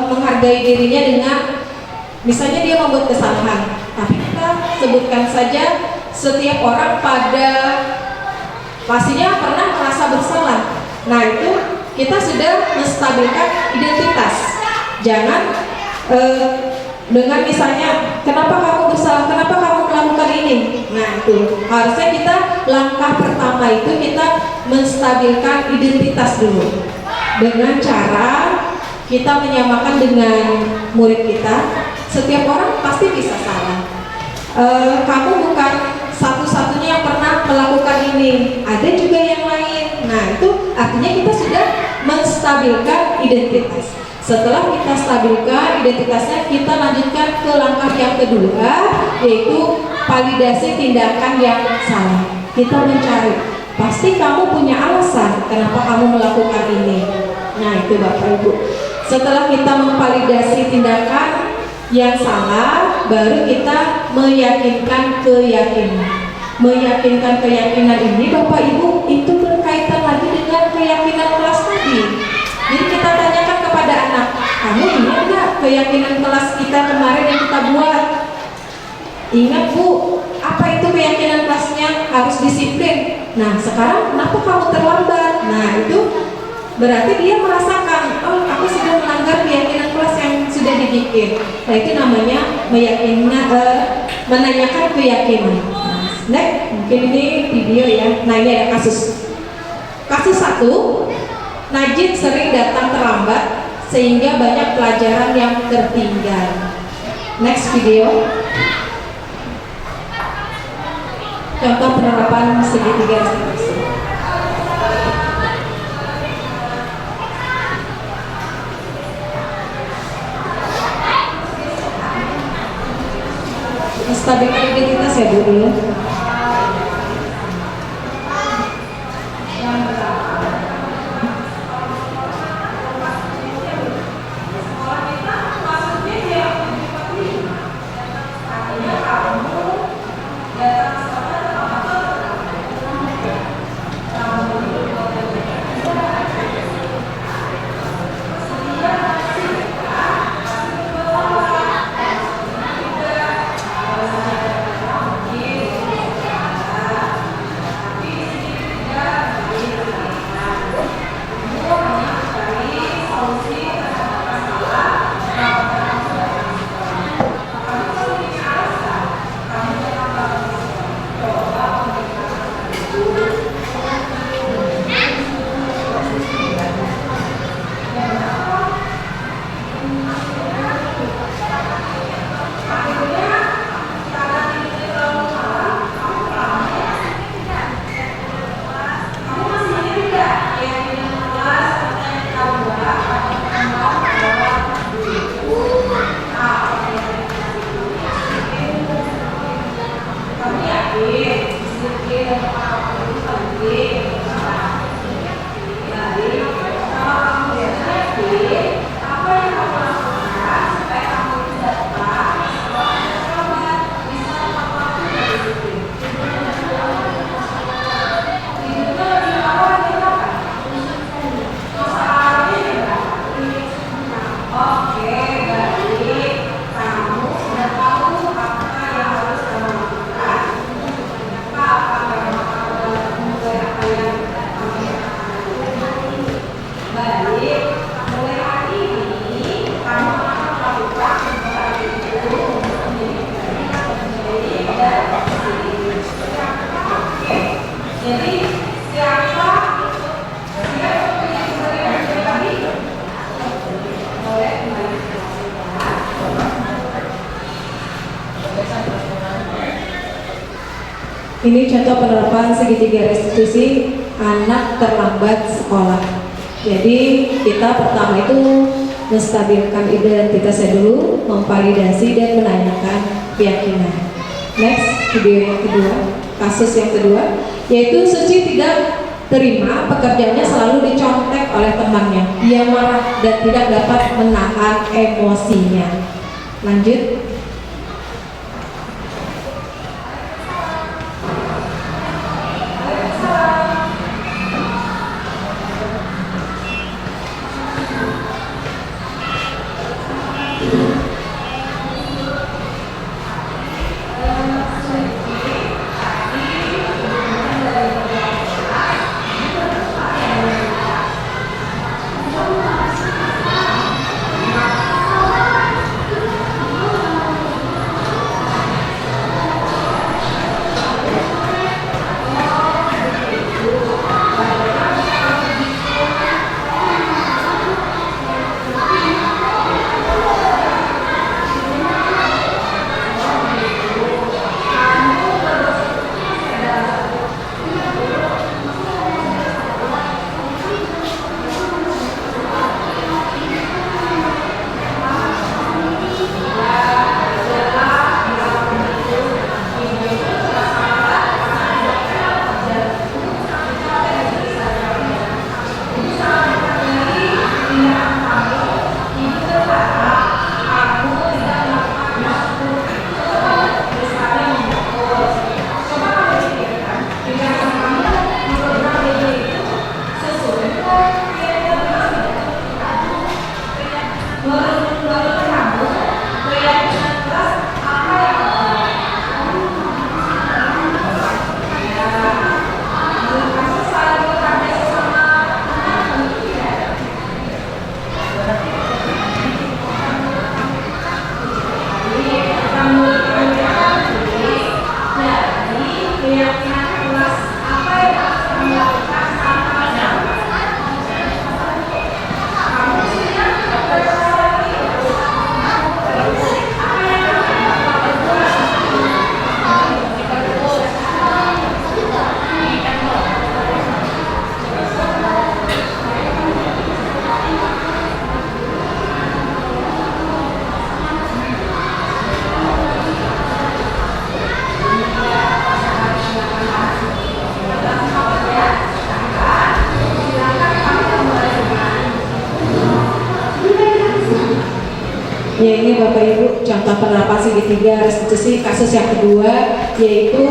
menghargai dirinya dengan, misalnya dia membuat kesalahan, tapi kita sebutkan saja setiap orang pada pastinya pernah merasa bersalah. Nah, itu kita sudah menstabilkan identitas. Jangan dengan misalnya, kenapa kamu bersalah, kenapa kamu melakukan ini. Nah, itu harusnya kita langkah pertama itu kita menstabilkan identitas dulu dengan cara kita menyamakan dengan murid kita. Setiap orang pasti bisa salah. Kamu bukan satu-satunya yang pernah melakukan ini, ada juga yang lain. Nah, itu artinya kita sudah menstabilkan identitas. Setelah kita stabilkan identitasnya, kita lanjutkan ke langkah yang kedua, yaitu validasi tindakan yang salah. Kita mencari, pasti kamu punya alasan kenapa kamu melakukan ini. Nah, itu Bapak Ibu. Setelah kita memvalidasi tindakan yang salah, baru kita meyakinkan keyakinan. Meyakinkan keyakinan ini Bapak Ibu itu berkaitan lagi dengan keyakinan kelas tadi. Jadi kita tanyakan kepada anak, kamu ingat nggak keyakinan kelas kita kemarin yang kita buat? Ingat Bu, apa itu keyakinan kelasnya? Harus disiplin. Nah, sekarang kenapa kamu terlambat? Nah, itu berarti dia merasakan, oh, aku sudah melanggar keyakinan kelas yang sudah dibikin. Nah, itu namanya menanyakan keyakinan. Next, mungkin ini video ya. Nah, ini ada kasus. Kasus 1, Najib sering datang terlambat sehingga banyak pelajaran yang tertinggal. Next video. Contoh penerapan segitiga restitusi. Stabilkan identitas ya Bu dulu. Ini contoh penerapan segitiga restitusi anak terlambat sekolah. Jadi kita pertama itu menstabilkan identitasnya dulu, memvalidasi dan menanyakan keyakinan. Next, video yang kedua, kasus yang kedua, yaitu Suci tidak terima pekerjaannya selalu dicontek oleh temannya. Ia marah dan tidak dapat menahan emosinya. Lanjut. Ya, ini Bapak Ibu contoh penerapan segitiga restitusi kasus yang kedua, yaitu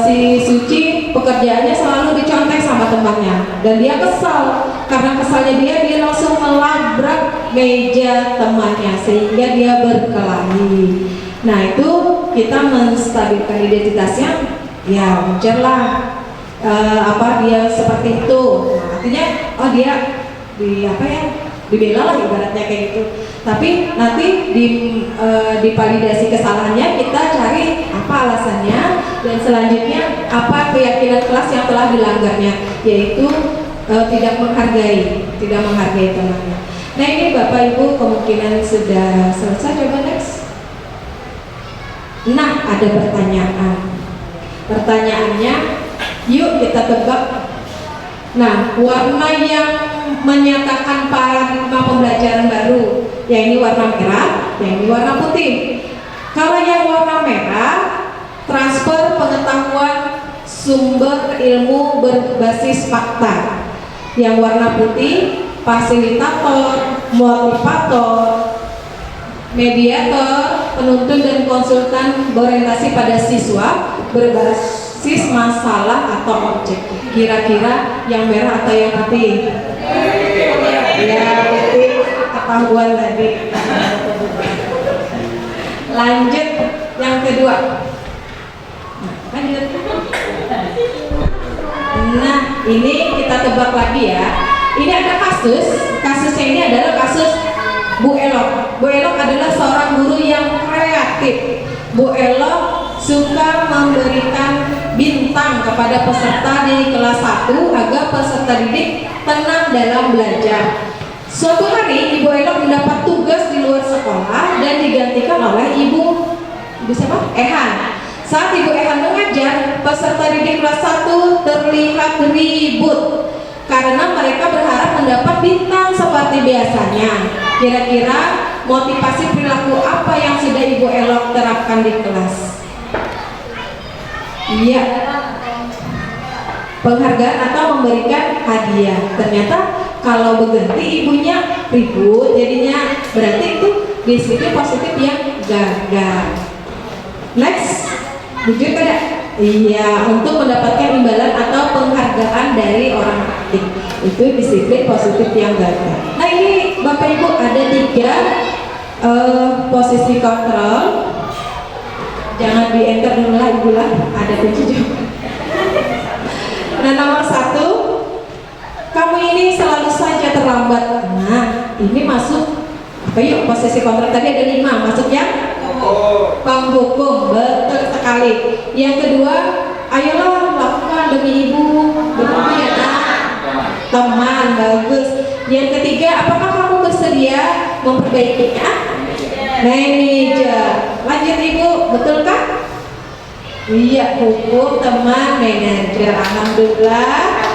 si Suci pekerjaannya selalu dicontek sama temannya dan dia kesal. Karena kesalnya dia langsung melabrak meja temannya sehingga dia berkelahi. Nah, itu kita menstabilkan identitasnya, ya muncullah dia seperti itu. Nah, artinya dia dibela lah ibaratnya kayak gitu. Tapi nanti di validasi kesalahannya kita cari apa alasannya dan selanjutnya apa keyakinan kelas yang telah dilanggarnya, yaitu tidak menghargai temannya. Nah, ini Bapak Ibu kemungkinan sudah selesai. Coba next. Nah, ada pertanyaan. Pertanyaannya, yuk kita tebak. Nah, warna yang menyatakan paradigma pembelajaran baru, yang ini warna merah, yang ini warna putih. Kalau yang warna merah, transfer pengetahuan sumber ilmu berbasis fakta. Yang warna putih, fasilitator, motivator, mediator, penuntun dan konsultan berorientasi pada siswa berbasis masalah atau objek. Kira-kira yang merah atau yang putih? Ya, putih ketahuan tadi. Lanjut yang kedua. Lanjut. Nah, ini kita tebak lagi ya. Ini ada kasusnya ini adalah kasus Bu Elok. Bu Elok adalah seorang guru yang kreatif. Bu Elok suka memberikan bintang kepada peserta di kelas 1 agar peserta didik tenang dalam belajar. Suatu hari Ibu Elok mendapat tugas di luar sekolah dan digantikan oleh Ibu siapa? Ehan. Saat Ibu Ehan mengajar, peserta didik kelas 1 terlihat ribut karena mereka berharap mendapat bintang seperti biasanya. Kira-kira motivasi perilaku apa yang sudah Ibu Elok terapkan di kelas? Iya, penghargaan atau memberikan hadiah. Ternyata kalau berganti ibunya ribut, jadinya berarti itu disiplin positif yang gagal. Next, jujur tidak? Iya, untuk mendapatkan imbalan atau penghargaan dari orang lain, itu disiplin positif yang gagal. Nah ini Bapak Ibu ada 3 posisi kontrol. Jangan di enter dulu lah Ibu lah, ada kunci jawaban. Nah nomor 1, kamu ini selalu saja terlambat. Nah ini masuk apa yuk posisi kontrol tadi ada 5, masuk yang penghukum, betul sekali. Yang kedua, ayolah lakukan demi ibu, demi teman, bagus. Yang ketiga, apakah kamu bersedia memperbaikinya? Manajer, lanjut ibu, betul kan? Iya, hukum, teman, manajer, alhamdulillah.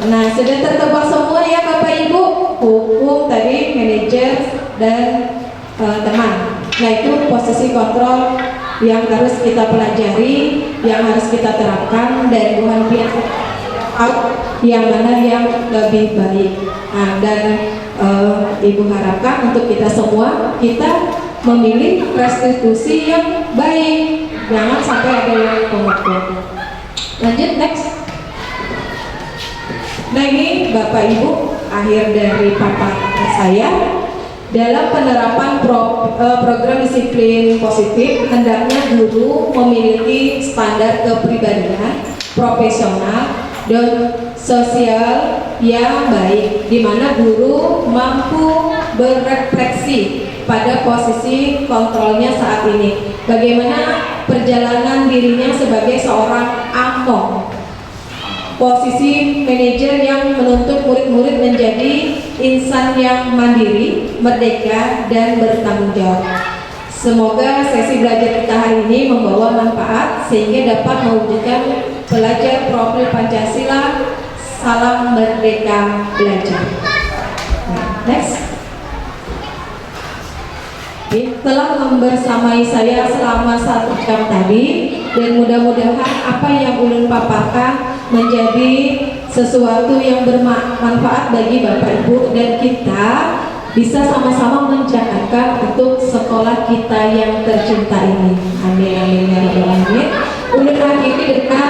Nah, sudah tertebak semua ya Bapak Ibu, hukum tadi, manajer, dan teman. Nah, itu posisi kontrol yang harus kita pelajari, yang harus kita terapkan, dan Tuhan biar yang mana yang lebih baik. Nah, dan Ibu harapkan untuk kita semua, kita memilih restitusi yang baik, jangan sampai ada yang penghukum. Lanjut next. Nah ini Bapak Ibu akhir dari paparan saya. Dalam penerapan program disiplin positif, hendaknya guru memiliki standar kepribadian, profesional, dan sosial yang baik, di mana guru mampu berefleksi pada posisi kontrolnya saat ini. Bagaimana perjalanan dirinya sebagai seorang among, posisi manajer yang menuntut murid-murid menjadi insan yang mandiri, merdeka, dan bertanggung jawab. Semoga sesi belajar kita hari ini membawa manfaat sehingga dapat mewujudkan pelajar profil Pancasila. Salam merdeka belajar. Next. Telah membersamai saya selama 1 jam tadi, dan mudah-mudahan apa yang ulun paparkan menjadi sesuatu yang bermanfaat bagi Bapak Ibu, dan kita bisa sama-sama menjalankan untuk sekolah kita yang tercinta ini. Amin amin ya rabbal alamin. Ulun akhiri dengan